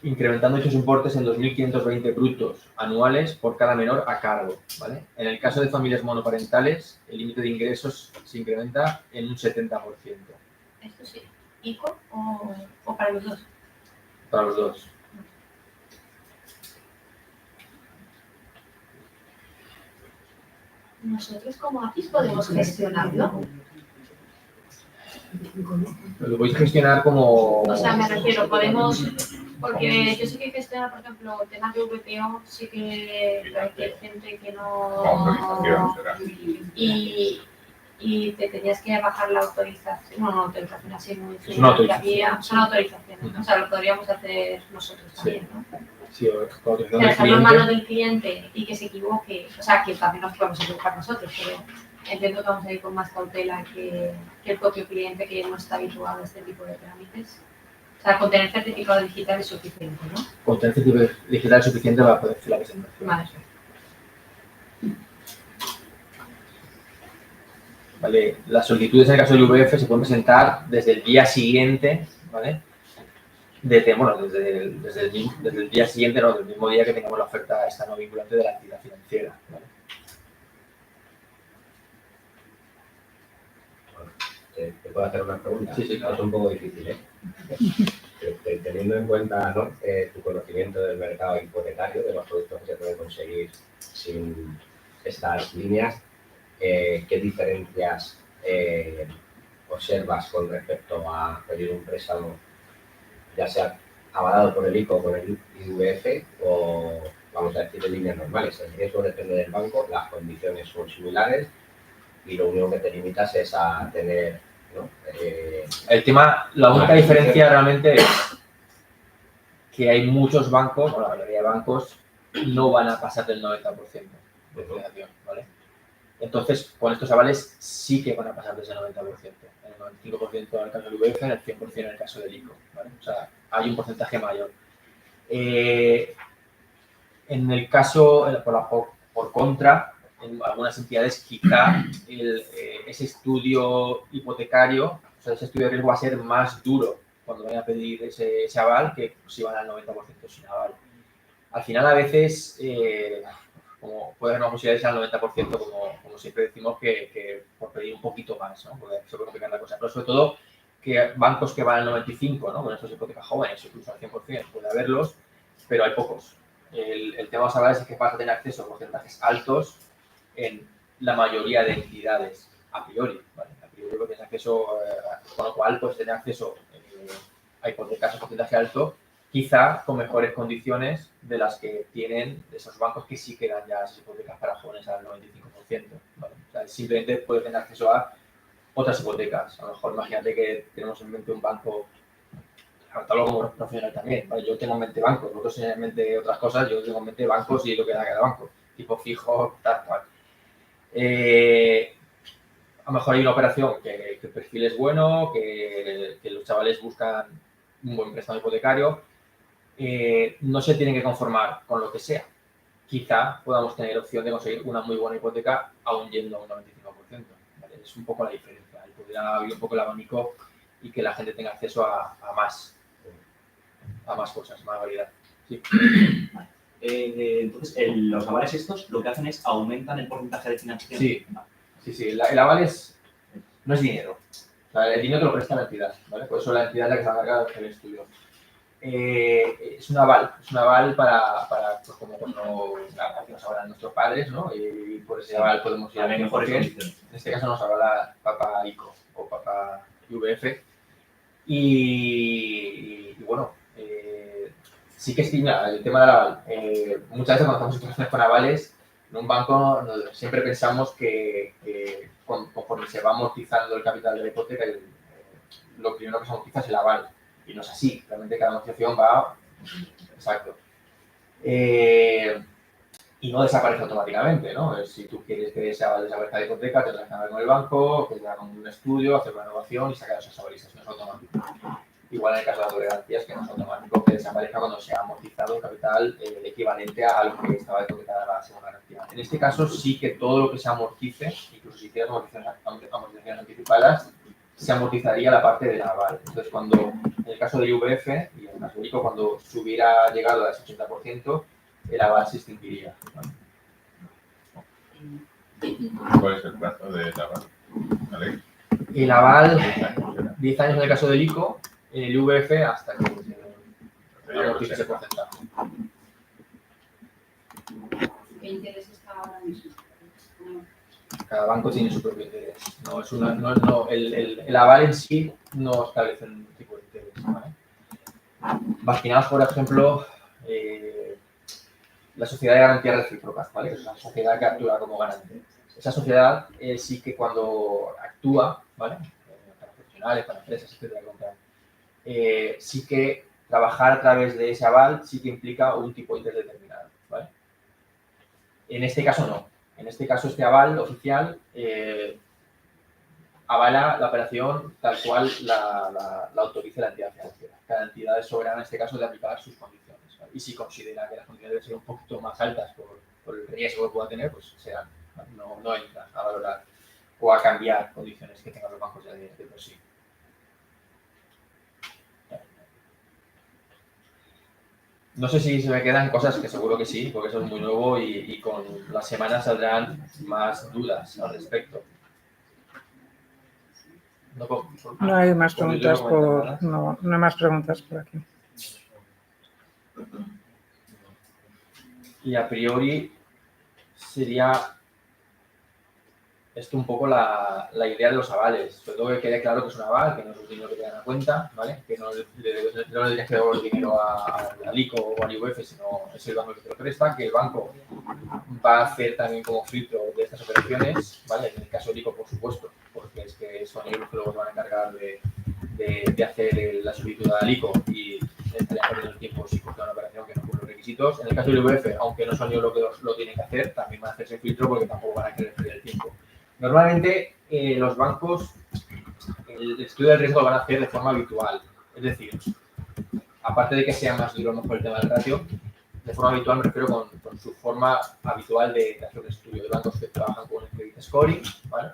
Incrementando dichos importes en 2.520 brutos anuales por cada menor a cargo, ¿vale? En el caso de familias monoparentales, el límite de ingresos se incrementa en un 70%. ¿Esto sí? ¿ICO o para los dos? Para los dos. Nosotros como APIS podemos gestionarlo. Lo podéis gestionar como... O sea, me refiero, podemos, porque yo sé que gestionar, por ejemplo, temas de VPO, sí que hay gente que Autorización no... será. Y te tenías que bajar la autorización, no, autorización así muy... Es una autorización. Son autorizaciones, o sea, lo podríamos hacer nosotros también, ¿no? Sí, autorización del Dejarlo en manos cliente. del cliente y que se equivoque, o sea, que también nos podemos equivocar nosotros, pero entiendo que vamos a ir con más cautela que el propio cliente que no está habituado a este tipo de trámites. O sea, con tener certificado digital es suficiente, ¿no? Con tener certificado digital es suficiente para poder hacer la presentación. Vale. ¿Vale? Las solicitudes en el caso del IVF se pueden presentar desde el día siguiente, ¿vale? Desde el día siguiente, no, del mismo día que tengamos la oferta esta no vinculante de la entidad financiera, ¿vale? ¿Te puedo hacer una pregunta? Sí, claro. Es un poco difícil, ¿eh? Teniendo en cuenta, ¿no? Tu conocimiento del mercado hipotecario, de los productos que se pueden conseguir sin estas líneas, ¿qué diferencias observas con respecto a pedir un préstamo, ya sea avalado por el ICO o por el IVF, o vamos a decir en líneas normales? El riesgo depende del banco, las condiciones son similares y lo único que te limitas es a tener, ¿no? El tema, la única diferencia realmente es que hay muchos bancos, o la mayoría de bancos, no van a pasar del 90% de financiación, ¿vale? Entonces, con estos avales sí que van a pasar desde el 90%, el 95% en el caso del IVF, el 100% en el caso del ICO, ¿vale? O sea, hay un porcentaje mayor. En el caso, por contra, en algunas entidades quizá ese estudio hipotecario, o sea, ese estudio de riesgo va a ser más duro cuando vayan a pedir ese aval que si van al 90% sin aval. Al final, a veces, como puede haber una posibilidad de ser al 90%, como siempre decimos, que por pedir un poquito más, ¿no? Porque se puede complicar la cosa. Pero sobre todo, que bancos que van al 95%, ¿no? Con estos hipotecas jóvenes, incluso al 100%, puede haberlos, pero hay pocos. El tema de los avales es que vas a tener acceso a porcentajes altos en la mayoría de entidades, a priori, ¿vale? A priori porque tienes acceso, con lo cual puedes tener acceso a hipotecas a porcentaje alto, quizá con mejores condiciones de las que tienen esos bancos que sí que dan ya esas hipotecas para jóvenes al 95%, ¿vale? O sea, simplemente puedes tener acceso a otras hipotecas. A lo mejor imagínate que tenemos en mente un banco, hablo como profesional también, ¿vale? Yo tengo en mente bancos, vosotros tenéis en mente otras cosas, yo tengo en mente bancos y lo que da cada banco, tipo fijo, tal cual. A lo mejor hay una operación que el perfil es bueno, que los chavales buscan un buen préstamo hipotecario, no se tienen que conformar con lo que sea. Quizá podamos tener opción de conseguir una muy buena hipoteca aún yendo a un 95%. ¿Vale? Es un poco la diferencia, el poder abrir un poco el abanico y que la gente tenga acceso a más cosas, más variedad. Sí. Entonces, los avales estos lo que hacen es aumentan el porcentaje de financiación. Sí. Sí, el aval no es dinero. O sea, el dinero te lo presta la entidad, ¿vale? Por eso la entidad es la que se encarga de hacer el estudio. Es un aval para pues, como cuando nos avalan nuestros padres, ¿no? Y por ese aval podemos ir a mejores condiciones. En este caso nos avala Papá ICO o Papá IVF. Y bueno, sí que estima el tema del aval. Muchas veces cuando estamos en situaciones con avales, en un banco siempre pensamos que conforme se va amortizando el capital de la hipoteca, lo primero que se amortiza es el aval. Y no es así. Realmente cada amortización va... Exacto. Y no desaparece automáticamente, ¿no? Si tú quieres que ese aval desaparezca de hipoteca, tendrás que hablar con el banco, que te hagan un estudio, hacer una renovación y sacar esos avalistas. No es automático. Igual en el caso de las doble garantías, que no es automático que desaparezca cuando se ha amortizado el capital equivalente a lo que estaba hipotecada la segunda garantía. En este caso sí que todo lo que se amortice, incluso si tienes amortizaciones anticipadas, se amortizaría la parte del aval. Entonces, cuando en el caso del IVF y en el caso del ICO, cuando se hubiera llegado a ese 80%, el aval se extinguiría. ¿Cuál es el plazo del aval? ¿Vale? El aval, 10 años en el caso del ICO, en el IVF hasta que se amortice ese porcentaje. ¿Qué interés está ahora mismo? Cada banco tiene su propio interés. No, es el aval en sí no establece un tipo de interés, ¿vale? Imaginaos, por ejemplo, la sociedad de garantías recíprocas, ¿vale? Es una sociedad que actúa como garante. Esa sociedad sí que cuando actúa, ¿vale? Para profesionales, para empresas, etcétera, sí que trabajar a través de ese aval sí que implica un tipo de interés determinado, ¿vale? En este caso no. En este caso, este aval oficial avala la operación tal cual la autorice la entidad financiera. Cada entidad es soberana en este caso de aplicar sus condiciones, ¿vale? Y si considera que las condiciones deben ser un poquito más altas por el riesgo que pueda tener, pues serán, ¿vale? No entra a valorar o a cambiar condiciones que tengan los bancos ya de por sí. No sé si se me quedan cosas, que seguro que sí, porque eso es muy nuevo y con las semanas saldrán más dudas al respecto. No hay más por preguntas video comentar nada. no hay más preguntas por aquí. Y a priori sería esto un poco la idea de los avales. Sobre todo que quede claro que es un aval, que no es un dinero que te dan a cuenta, ¿vale? Que no le tienes que devolver el dinero al ICO o al IUF, sino es el banco que te lo presta, que el banco va a hacer también como filtro de estas operaciones, ¿vale? En el caso del ICO, por supuesto, porque es que son ellos los que luego se van a encargar de hacer la solicitud al ICO y estarían perdiendo el tiempo si coge una operación que no cumple los requisitos. En el caso del IUF, aunque no son ellos los que lo tienen que hacer, también van a hacer ese filtro porque tampoco van a querer perder el tiempo. Normalmente los bancos el estudio del riesgo lo van a hacer de forma habitual, es decir, aparte de que sea más duro por el tema del ratio, de forma habitual me refiero con su forma habitual de hacer un estudio. Hay bancos que trabajan con el credit scoring, ¿vale?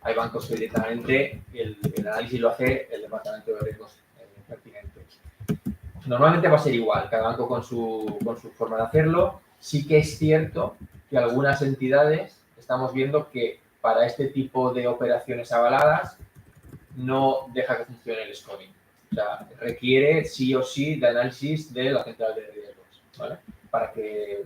Hay bancos que directamente el análisis lo hace el departamento de riesgos pertinente. Normalmente va a ser igual, cada banco con su forma de hacerlo. Sí que es cierto que algunas entidades estamos viendo que para este tipo de operaciones avaladas no deja que funcione el scoring. O sea, requiere sí o sí de análisis de la central de riesgos, ¿vale? Para que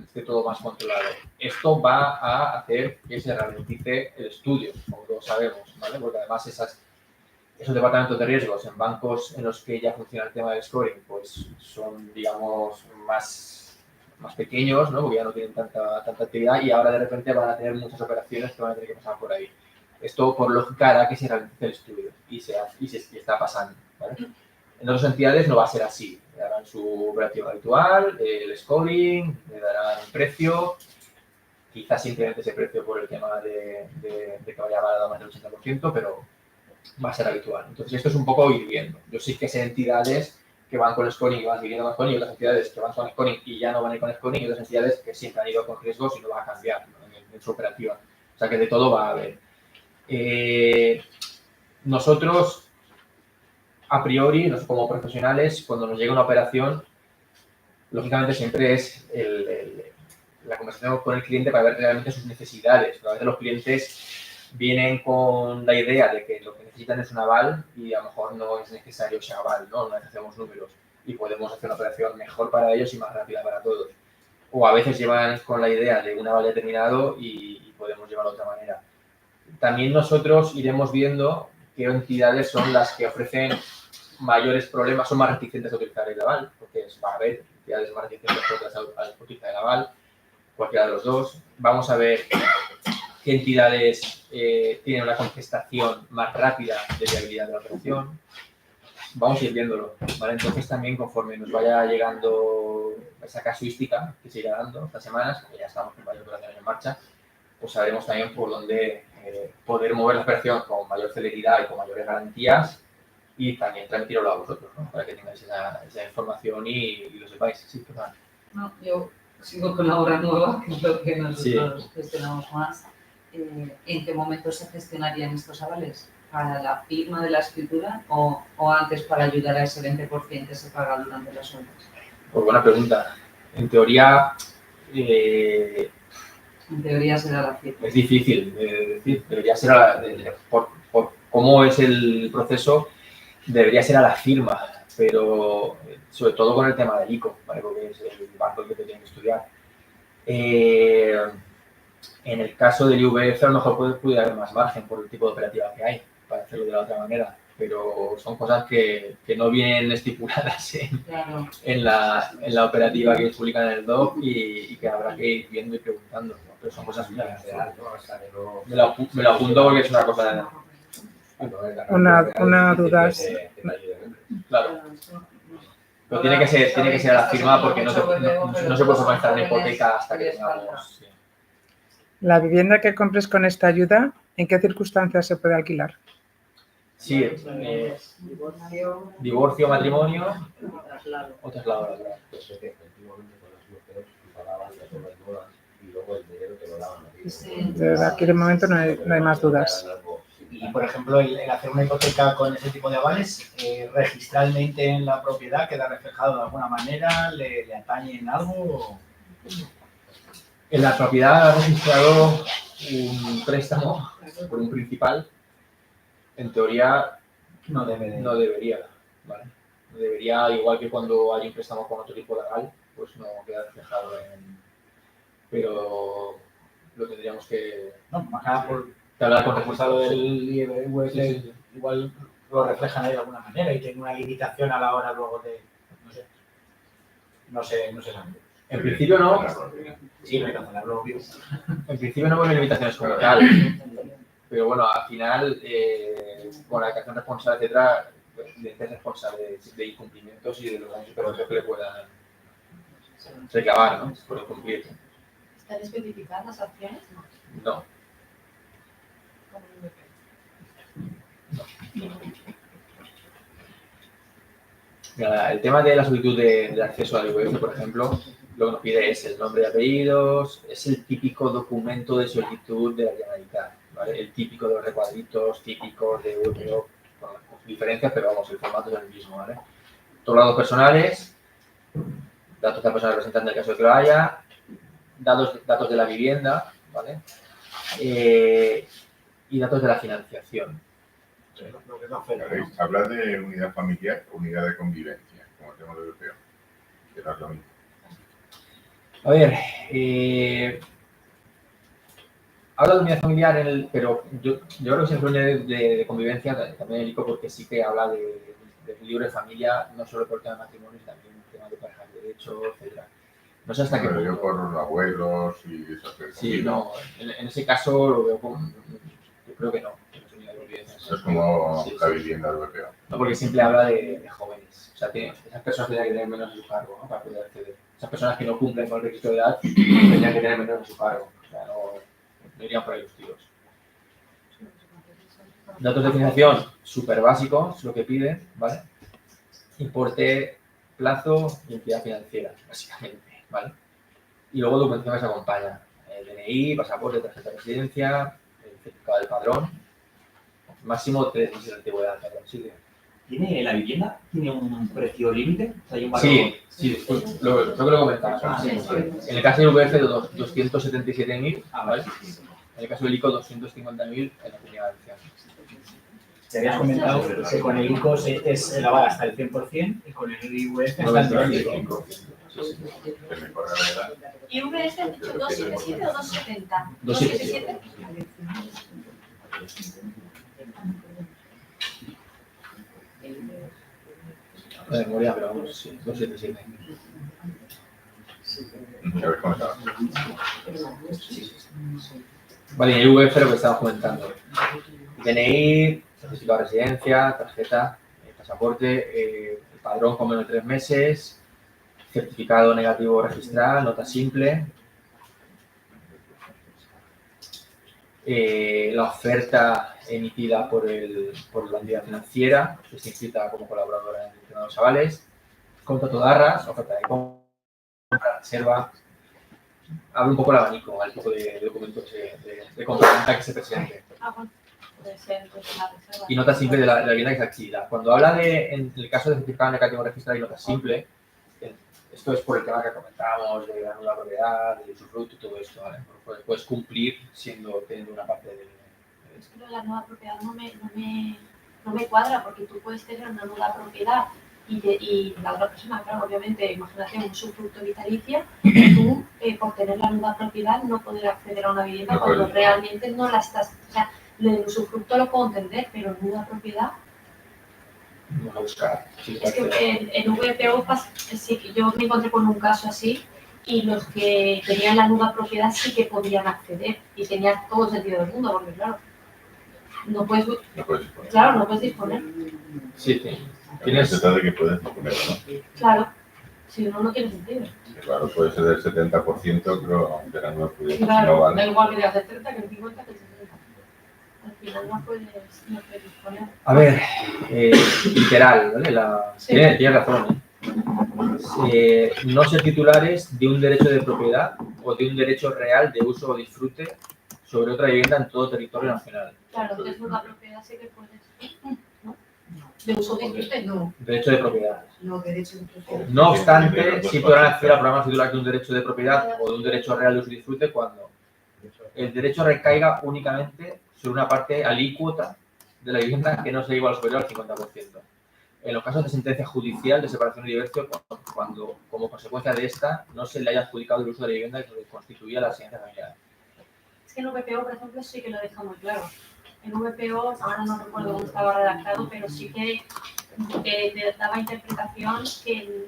esté todo más controlado. Esto va a hacer que se ralentice el estudio, como todos sabemos, ¿vale? Porque además esos departamentos de riesgos en bancos en los que ya funciona el tema del scoring, pues son, digamos, más pequeños, ¿no? Porque ya no tienen tanta actividad y ahora de repente van a tener muchas operaciones que van a tener que pasar por ahí. Esto, por lógica, hará que se ralentice el estudio y está pasando, ¿vale? En otras entidades no va a ser así. Le darán su operativa habitual, el scoring, le darán un precio, quizás simplemente ese precio por el tema de que vaya avalado más del 80%, pero va a ser habitual. Entonces, esto es un poco ir viendo. Yo sí que sé entidades que van con scoring y van siguiendo con scoring, y otras entidades que van con scoring y ya no van a ir con scoring, y otras entidades que siempre han ido con riesgos y no van a cambiar, ¿no? en su operativa. O sea que de todo va a haber. Nosotros, a priori, como profesionales, cuando nos llega una operación, lógicamente siempre es la conversación con el cliente para ver realmente sus necesidades. A veces los clientes vienen con la idea de que lo que necesitan es un aval y a lo mejor no es necesario ese aval, ¿no? Una vez hacemos números y podemos hacer una operación mejor para ellos y más rápida para todos. O a veces llevan con la idea de un aval determinado y podemos llevarlo de otra manera. También nosotros iremos viendo qué entidades son las que ofrecen mayores problemas, son más reticentes a utilizar el aval, porque va a haber entidades más reticentes a utilizar el aval, cualquiera de los dos. Vamos a ver qué entidades tienen una contestación más rápida de viabilidad de la operación. Vamos a ir viéndolo, ¿vale? Entonces también conforme nos vaya llegando esa casuística que se irá dando estas semanas, porque ya estamos con varias operaciones en marcha, pues sabremos también por dónde poder mover la operación con mayor celeridad y con mayores garantías y también transmitirlo a vosotros, ¿no? Para que tengáis esa información y lo sepáis. Sí, total. No, yo sigo con la obra nueva, que es lo que nosotros gestionamos más. ¿En qué momento se gestionarían estos avales? ¿Para la firma de la escritura o antes para ayudar a ese 20% que se paga durante las obras? Pues buena pregunta. En teoría... En teoría será la firma. Es difícil de decir, debería ser por cómo es el proceso, debería ser a la firma, pero sobre todo con el tema del ICO, ¿vale? Porque es el banco que te tiene que estudiar. En el caso del IVF a lo mejor puede haber más margen por el tipo de operativa que hay, para hacerlo de la otra manera, pero son cosas que no vienen estipuladas en la operativa que publican en el DOC y que habrá que ir viendo y preguntando, ¿no? Pero son cosas que me lo apunto porque es una cosa... Una duda. Claro. Pero tiene que ser a la firma porque no se puede formalizar una hipoteca hasta que tengamos... Sí. La vivienda que compres con esta ayuda, ¿en qué circunstancias se puede alquilar? Sí, divorcio, matrimonio Traslado. o traslado laboral. Pues es que efectivamente con las mujeres tú pagabas las obras nuevas y luego el dinero te lo daban a ti. De verdad, aquí de momento no hay más dudas. Y, por ejemplo, el hacer una hipoteca con ese tipo de avales, registralmente en la propiedad, ¿queda reflejado de alguna manera? ¿Le atañe en algo? En la propiedad ha registrado un préstamo por un principal. En teoría No debe de... no debería, ¿vale? No debería, igual que cuando hay un préstamo con otro tipo legal, pues no queda reflejado en... Pero lo tendríamos que No, más nada por hablar con el resultado registrados. del IVF, Sí. igual lo reflejan ahí de alguna manera y tiene una limitación a la hora luego de... No sé. En principio no. Sí, no hay que cancelarlo, obvio. En principio no pone limitaciones como tal, pero bueno, al final, con la declaración responsable, etcétera, es responsable de incumplimientos y de los daños económicos que le puedan reclamar, ¿no? Por incumplir. ¿Están especificadas las acciones? No. Como el IVP. Mira, el tema de la solicitud de acceso al IVF, por ejemplo, lo que nos pide es el nombre y apellidos, es el típico documento de solicitud de la Generalitat, ¿vale? El típico de los recuadritos típicos de VPO, con diferencias, pero vamos, el formato es el mismo, ¿vale? Todos los datos personales, datos de la persona representante en el caso de que lo haya, datos de la vivienda, ¿vale? Y datos de la financiación. Hablar de unidad familiar o unidad de convivencia, como tema de VPO, que no es lo mismo. A ver, habla de unidad familiar, pero yo creo que se incluye de convivencia también el ICO, porque sí que habla de libre familia, no solo por el tema de matrimonio, sino también el tema de pareja de derecho, etc. No sé hasta qué punto. Yo por abuelos y esas cosas. Sí, no, en ese caso lo veo como... Yo creo que no. Eso es como Sí, la sí. vivienda del VPO. No, porque siempre habla de jóvenes. O sea, esas personas tendrían que tener menos en su cargo, ¿no? Para poder acceder. Esas personas que no cumplen con el requisito de edad tendrían que tener menos en su cargo. O sea, no irían por ahí los tiros. Datos de financiación, súper básicos, es lo que piden, ¿vale? Importe, plazo y entidad financiera, básicamente, ¿vale? Y luego documentación que se acompaña. El DNI, pasaporte, tarjeta de residencia, el certificado del padrón. Máximo 3 meses de antigüedad, perdón, sí. ¿Tiene la vivienda? ¿Tiene un precio límite? O sea, ¿hay un valor? Sí, creo que lo comentaba. Sí. En el caso del VF, 277.000, ¿vale? Sí. En el caso del ICO, 250.000 en la Comunidad Valenciana. Te habías comentado que con el ICO es el aval hasta el 100% y con el IVF hasta el 95%. Es mejor, la verdad. ¿Y VS han dicho 277 o 270? 277. De memoria, pero vamos, sí, 277. A ver cómo está. Vale, y el VF lo que estamos comentando. DNI, certificado de residencia, tarjeta, pasaporte, el padrón con menos de 3 meses, certificado negativo registral, nota simple, la oferta emitida por la entidad financiera, que se inscrita como colaboradora en el tema de los avales, contrato de arras, oferta de compra, reserva. Abre un poco el abanico al tipo de documentos de compraventa que se presente. Bueno, puede ser la reserva. Y nota simple de la vivienda que se adquirida. Cuando habla en el caso de certificado negativo registral y nota simple, esto es por el tema que comentábamos de la nueva propiedad, del usufructo y todo esto, ¿vale? Puedes cumplir teniendo una parte del... Es que la nueva propiedad no me cuadra, porque tú puedes tener una nueva propiedad y la otra persona, claro, obviamente, imagínate un usufructo vitalicio, y tú, por tener la nueva propiedad, no poder acceder a una vivienda cuando realmente no la estás... O sea, el usufructo lo puedo entender, pero nueva propiedad... Vamos a buscar. Sí, es que en VPO sí que yo me encontré con un caso así y los que tenían la nueva propiedad sí que podían acceder y tenían todo el sentido del mundo, porque claro, no puedes disponer. Claro, no puedes disponer. Sí, sí. Se trata de que puedes disponer, ¿no? Claro. Si no, no tiene sentido. Claro, puede ser del 70%, pero de la 9%. Claro, No da vale. igual que digas el 30, que el 50, que el 60. Al final no puedes poner. A ver, literal, ¿vale? Sí. Tienes razón, ¿eh? No ser titulares de un derecho de propiedad o de un derecho real de uso o disfrute sobre otra vivienda en todo territorio nacional. Claro, de la propiedad sí que puedes. ¿No? De uso disfrute, no. Derecho de propiedad. No, derecho de propiedad. No obstante, sí podrán acceder a programas titulares de un derecho de propiedad o de un derecho real de uso y disfrute cuando el derecho recaiga únicamente sobre una parte alícuota de la vivienda que no sea igual o superior al 50%. En los casos de sentencia judicial de separación y divorcio, cuando como consecuencia de esta no se le haya adjudicado el uso de la vivienda que constituía la residencia familiar. Es que en VPO, por ejemplo, sí que lo deja muy claro. En VPO, ahora no recuerdo cómo estaba redactado, pero sí que te daba interpretación que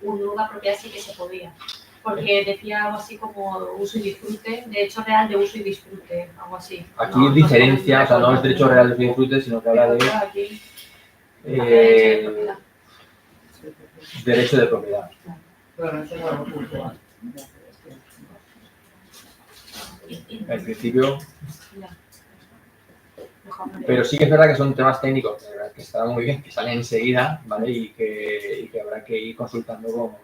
en una propiedad sí que se podía. Porque decía algo así como uso y disfrute, derecho real de uso y disfrute, algo así. Aquí diferencia, o sea, no es derecho real de uso y disfrute, sino que habla de Aquí, derecho de propiedad. Bueno, eso es algo puntual. En principio, pero sí que es verdad que son temas técnicos que están muy bien, que salen enseguida, ¿vale? Y que habrá que ir consultando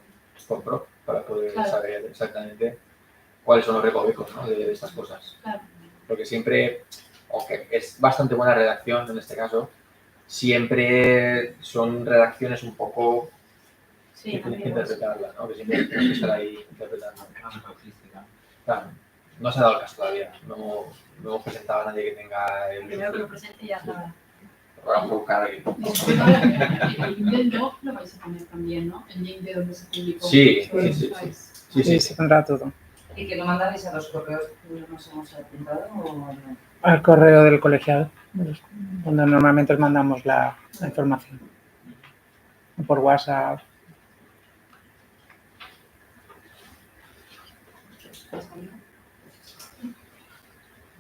con PRO para poder saber exactamente cuáles son los recovecos, ¿no? de estas cosas. Claro. Porque siempre, aunque es bastante buena redacción en este caso, siempre son redacciones un poco sí, que tienes que interpretarlas, ¿no? Que siempre tienes que estar ahí interpretando. Claro, no se ha dado el caso todavía, no hemos presentado a nadie que tenga el... Primero que lo presente y ya está. Ahora un poco cara aquí. El link del doc lo vais a poner también, ¿no? El link de donde se publicó. Sí. Se pondrá todo. ¿Y que lo mandáis a los correos que nos hemos apuntado o no? Al correo del colegiado, donde normalmente os mandamos la información. Por WhatsApp.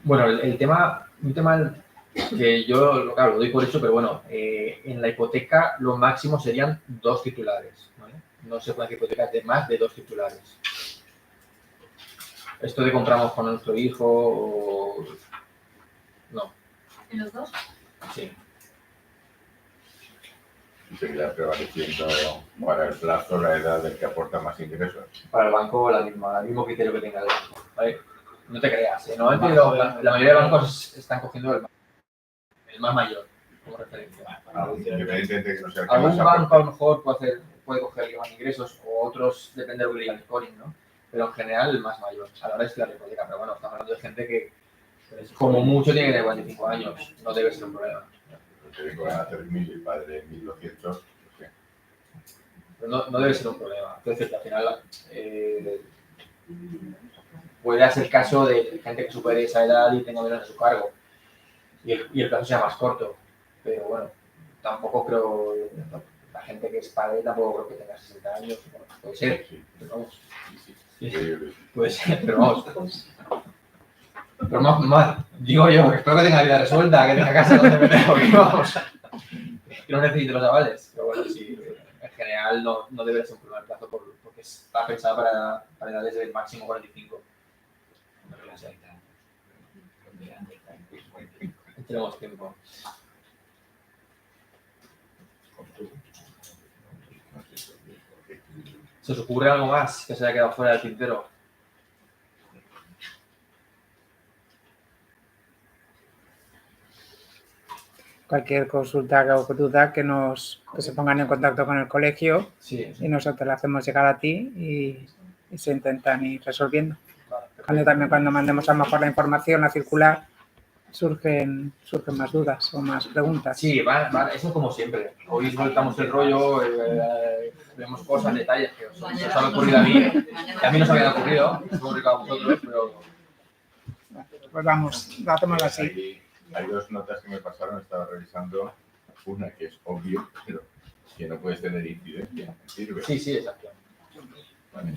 Bueno, un tema que yo, claro, lo doy por hecho, pero bueno, en la hipoteca lo máximo serían 2 titulares, ¿vale? No se pueden hacer hipotecas de más de 2 titulares. Esto de compramos con nuestro hijo o... No. ¿En los dos? Sí. Y seguirá prevaleciendo para el plazo la edad del que aporta más ingresos. Para el banco el mismo criterio que tenga el banco, ¿vale? No te creas, ¿eh? Normalmente la mayoría de bancos están cogiendo el más mayor como referencia. Independientemente de que no sea el que Algún más banco a lo aporte. mejor puede coger el que más ingresos o otros, depende de lo que diga el scoring, ¿no? Pero en general el más mayor, a la hora de estudiar la hipoteca. Pero bueno, estamos hablando de gente que como mucho tiene que tener 45 años, no debe ser un problema. Te digo, van a hacer 1.000 y el padre 1.200, no sé. Pero no debe ser un problema. Entonces, al final puede ser el caso de gente que supere esa edad y tenga menos a su cargo y el plazo sea más corto. Pero bueno, tampoco creo, la gente que es padre tampoco creo que tenga 60 años. Bueno, puede ser, pero vamos. Puede ser, pero vamos. Pero más, digo yo, espero que tenga vida resuelta, que tenga casa donde meter, porque vamos, que no necesite los avales. Pero bueno, sí, en general no debe ser un problema el plazo porque está pensado para edades del máximo 45. Tenemos tiempo. ¿Se os ocurre algo más que se haya quedado fuera del tintero? Cualquier consulta o duda que se pongan en contacto con el colegio y nosotros la hacemos llegar a ti y se intentan ir resolviendo. Cuando mandemos a lo mejor la información a circular surgen más dudas o más preguntas. Sí, vale, eso como siempre. Hoy soltamos el rollo, vemos cosas, detalles que os han ocurrido a mí, que a mí no se habían ocurrido, supongo que a vosotros, pero... Pues vamos, lo hacemos así. Hay 2 notas que me pasaron, estaba revisando. Una que es obvio, pero que no puedes tener incidencia. ¿Sirve? Sí, exacto. Vale.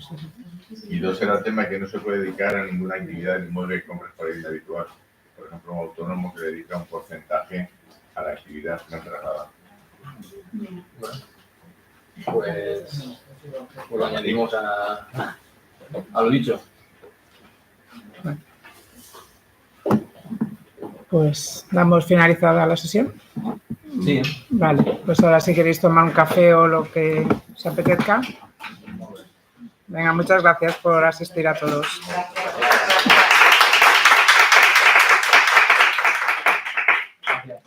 Y 2 era el tema que no se puede dedicar a ninguna actividad del inmueble con responsabilidad habitual. Por ejemplo, un autónomo que dedica un porcentaje a la actividad no trasladada. Bueno. pues lo añadimos a lo dicho. Pues damos finalizada la sesión. Sí. Vale, pues ahora si queréis tomar un café o lo que os apetezca. Venga, muchas gracias por asistir a todos. Gracias.